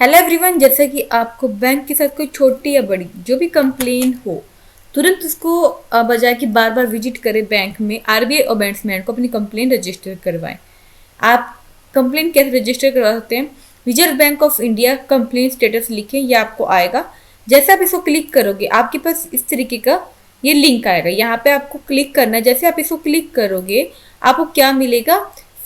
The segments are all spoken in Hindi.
Hello everyone. जैसा कि आपको बैंक के साथ कोई छोटी या बड़ी जो भी कंप्लेन हो, तुरंत उसको बजाय कि बार बार विजिट करें बैंक में, आरबीआई ओम्बड्समैन को अपनी कंप्लेन रजिस्टर करवाएं। आप कंप्लेन कैसे रजिस्टर करवा सकते हैं? Reserve bank of India complain status लिखें, ये आपको आएगा। जैसे आप इसको क्लिक करोगे आपके पास इस तरीके का ये लिंक आएगा। यहाँ पे आपको क्लिक करना है। जैसे आप इसको क्लिक करोगे आपको क्या मिलेगा?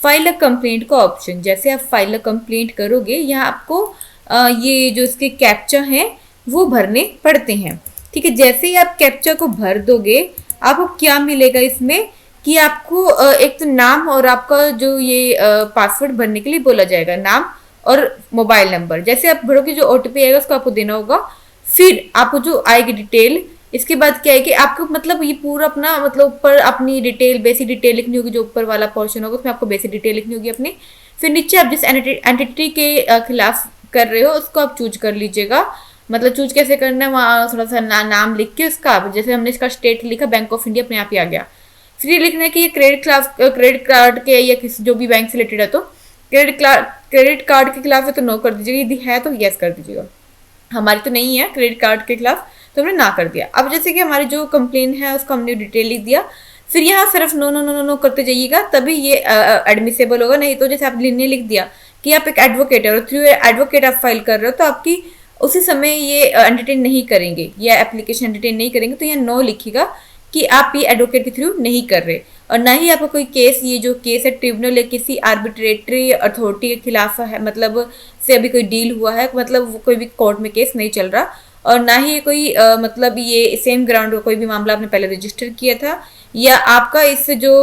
फाइल अ कंप्लेंट का ऑप्शन। जैसे आप फाइल अ कंप्लेंट करोगे यहाँ आपको ये जो इसके कैप्चा हैं वो भरने पड़ते हैं। ठीक है, जैसे ही आप कैप्चा को भर दोगे आपको क्या मिलेगा इसमें कि आपको एक तो नाम और आपका जो ये पासवर्ड भरने के लिए बोला जाएगा, नाम और मोबाइल नंबर। जैसे आप भरोगे जो ओटीपी आएगा उसको आपको देना होगा। फिर आपको जो आएगी डिटेल, इसके बाद क्या है कि आपको मतलब ये पूरा अपना मतलब ऊपर अपनी डिटेल, बेसिक डिटेल लिखनी होगी। जो ऊपर वाला पोर्शन होगा उसमें आपको बेसिक डिटेल लिखनी होगी अपनी। फिर नीचे आप जिस एंटिटी के खिलाफ कर रहे हो उसको आप चूज कर लीजिएगा। मतलब चूज कैसे करना है, वहाँ थोड़ा सा नाम लिख के उसका, जैसे हमने इसका स्टेट लिखा बैंक ऑफ इंडिया, अपने आप ही आ गया। फिर ये लिखना है कि ये क्रेडिट कार्ड के या किसी जो भी बैंक से रिलेटेड है तो क्रेडिट कार्ड के खिलाफ है तो नो कर दीजिएगा, यदि है तो यस कर दीजिएगा। हमारी तो नहीं है क्रेडिट कार्ड के खिलाफ तो हमने ना कर दिया। अब जैसे कि हमारी जो कंप्लेन है उसको हमने डिटेल लिख दिया। फिर यहाँ सिर्फ no no no no no करते जाइएगा, तभी ये एडमिसेबल होगा। नहीं तो जैसे आप ने लिख दिया कि आप एक एडवोकेट है और थ्रू एडवोकेट आप फाइल कर रहे हो तो आपकी उसी समय ये एंटरटेन नहीं करेंगे या एप्लीकेशन एंटरटेन नहीं करेंगे। तो यहाँ नो लिखिएगा कि आप ये एडवोकेट के थ्रू नहीं कर रहे, और ना ही आपका कोई केस, ये जो केस है ट्रिब्यूनल या किसी आर्बिट्रेटरी अथॉरिटी के खिलाफ है, मतलब से अभी कोई डील हुआ है, मतलब कोई भी कोर्ट में केस नहीं चल रहा। और ना ही कोई मतलब ये सेम ग्राउंड का कोई भी मामला आपने पहले रजिस्टर किया था, या आपका इस जो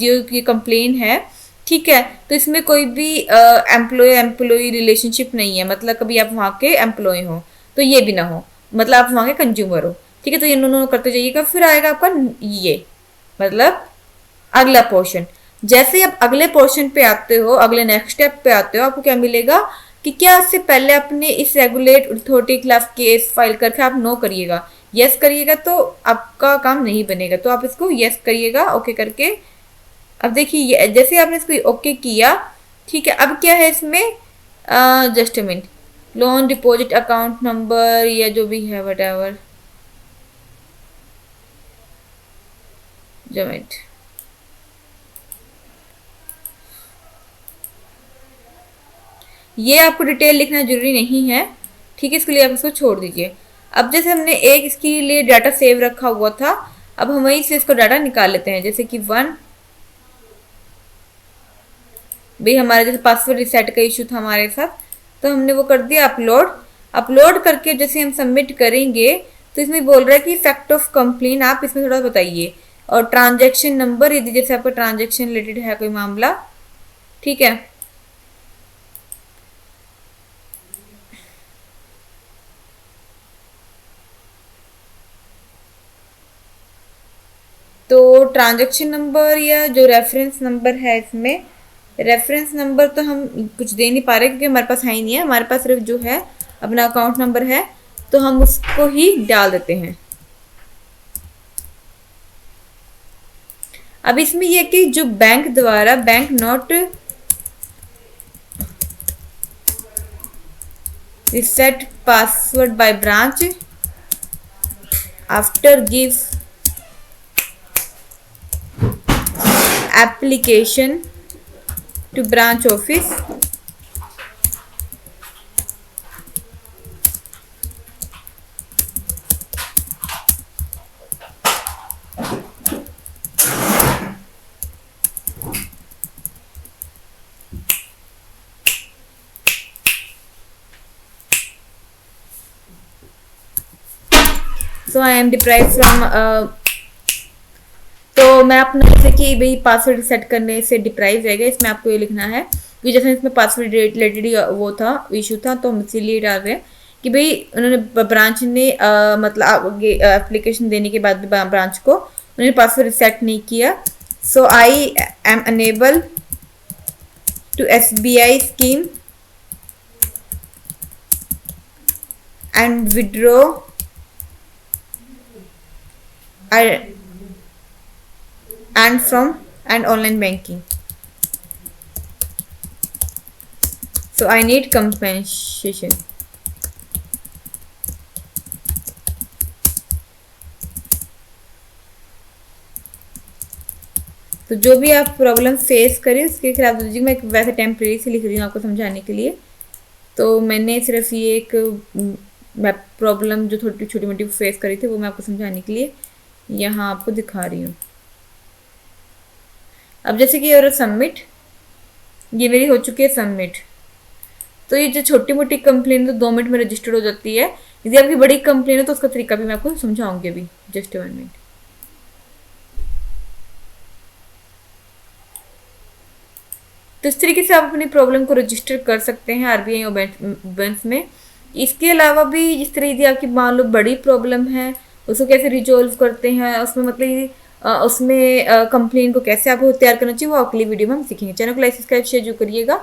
ये कंप्लेन है, ठीक है, तो इसमें कोई भी एम्प्लॉय रिलेशनशिप नहीं है। मतलब कभी आप वहाँ के एम्प्लॉय हो तो ये भी ना हो, मतलब आप वहाँ के कंज्यूमर हो। ठीक है, तो ये नो करते जाइएगा। फिर आएगा आपका ये मतलब अगला पोर्शन। जैसे आप अगले पोर्शन पे आते हो, अगले नेक्स्ट स्टेप पे आते हो, आपको क्या मिलेगा कि क्या इससे पहले अपने इस रेगुलेट अथॉरिटी के खिलाफ केस फाइल करके आप नो करिएगा। यस करिएगा तो आपका काम नहीं बनेगा, तो आप इसको यस करिएगा ओके करके। अब देखिए जैसे आपने इसको ओके किया, ठीक है, अब क्या है इसमें, just minute, loan deposit account number या जो भी है वट एवर, जमिट, ये आपको डिटेल लिखना जरूरी नहीं है। ठीक है, इसके लिए आप इसको छोड़ दीजिए। अब जैसे हमने एक इसके लिए डाटा सेव रखा हुआ था, अब हम वहीं से इसको डाटा निकाल लेते हैं। जैसे कि 1 भाई हमारा जैसे पासवर्ड रिसेट का इशू था हमारे साथ, तो हमने वो कर दिया अपलोड। अपलोड करके जैसे हम सबमिट करेंगे तो इसमें बोल रहा है कि फैक्ट ऑफ कंप्लेन आप इसमें थोड़ा बताइए, और ट्रांजैक्शन नंबर यदि जैसे आपका ट्रांजैक्शन रिलेटेड है कोई मामला, ठीक है। तो ट्रांजैक्शन नंबर या जो रेफरेंस नंबर है, इसमें रेफरेंस नंबर तो हम कुछ दे नहीं पा रहे क्योंकि हमारे पास है ही नहीं है। हमारे पास सिर्फ जो है अपना अकाउंट नंबर है, तो हम उसको ही डाल देते हैं। अब इसमें यह कि जो बैंक द्वारा bank note reset password by branch after give application to branch office so I am deprived from तो मैं अपना जैसे कि भाई पासवर्ड सेट करने से डिप्राइव रहेगा, इसमें आपको ये लिखना है कि जैसे इसमें पासवर्ड रिलेटेड वो था इशू था, तो हम इसीलिए डाल रहे हैं कि भाई उन्होंने ब्रांच ने मतलब एप्लीकेशन देने के बाद भी ब्रांच को उन्होंने पासवर्ड सेट नहीं किया। So I am unable to SBI scheme and withdraw and from and online banking। So I need compensation. तो जो भी आप प्रॉब्लम फेस करें उसके खिलाफ दीजिए। मैं एक वैसे टेम्परेरी से लिख रही हूँ आपको समझाने के लिए। तो मैंने सिर्फ ये एक प्रॉब्लम जो थोड़ी छोटी मोटी फेस करी थी वो मैं आपको समझाने के लिए यहाँ आपको दिखा रही हूँ। अब जैसे कि और सबमिट, ये मेरी हो चुकी है सबमिट। तो ये जो छोटी मोटी कंप्लेन तो 2 मिनट में रजिस्टर्ड हो जाती है। यदि आपकी बड़ी कंप्लेन है तो उसका तरीका भी मैं आपको समझाऊंगी अभी, जस्ट 1 मिनट। तो इस तरीके से आप अपनी प्रॉब्लम को रजिस्टर कर सकते हैं आरबीआई और बैंक में। इसके अलावा भी जिस तरह यदि आपकी मान लो बड़ी प्रॉब्लम है उसको कैसे रिजॉल्व करते हैं, उसमें मतलब उसमें कंप्लेन को कैसे आपको तैयार करना चाहिए वो अगली वीडियो में हम सीखेंगे। चैनल को लाइक सब्सक्राइब शेयर जो करिएगा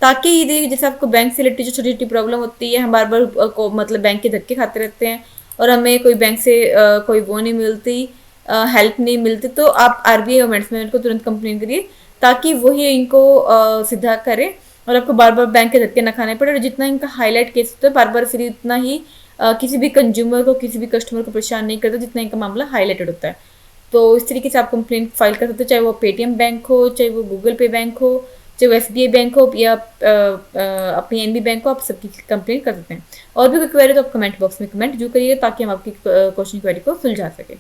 ताकि यदि जैसे आपको बैंक से रिलेटेड जो छोटी छोटी प्रॉब्लम होती है, हम बार बार को मतलब बैंक के धक्के खाते रहते हैं और हमें कोई बैंक से कोई वो नहीं मिलती, हेल्प नहीं मिलती, तो आप आरबीआई और मैनेजमेंट को तुरंत कंप्लेन करिए ताकि वही इनको सीधा करें और आपको बार बार बैंक के धक्के न खाने पड़े। और जितना इनका हाईलाइट केस होता है बार बार फिर उतना ही किसी भी कंज्यूमर को किसी भी कस्टमर को परेशान नहीं करता जितना इनका मामला हाईलाइटेड होता है। तो इस तरीके से आप कंप्लेंट फाइल कर सकते हो, चाहे वो पेटीएम बैंक हो, चाहे वो गूगल पे बैंक हो, चाहे वो एसबीआई बैंक हो या अपनी एनबी बैंक हो, आप सबकी कंप्लेंट कर सकते हैं। और भी कोई क्वेरी तो आप कमेंट बॉक्स में कमेंट जो करिए ताकि हम आपकी क्वेश्चन क्वेरी को सुलझा सकें।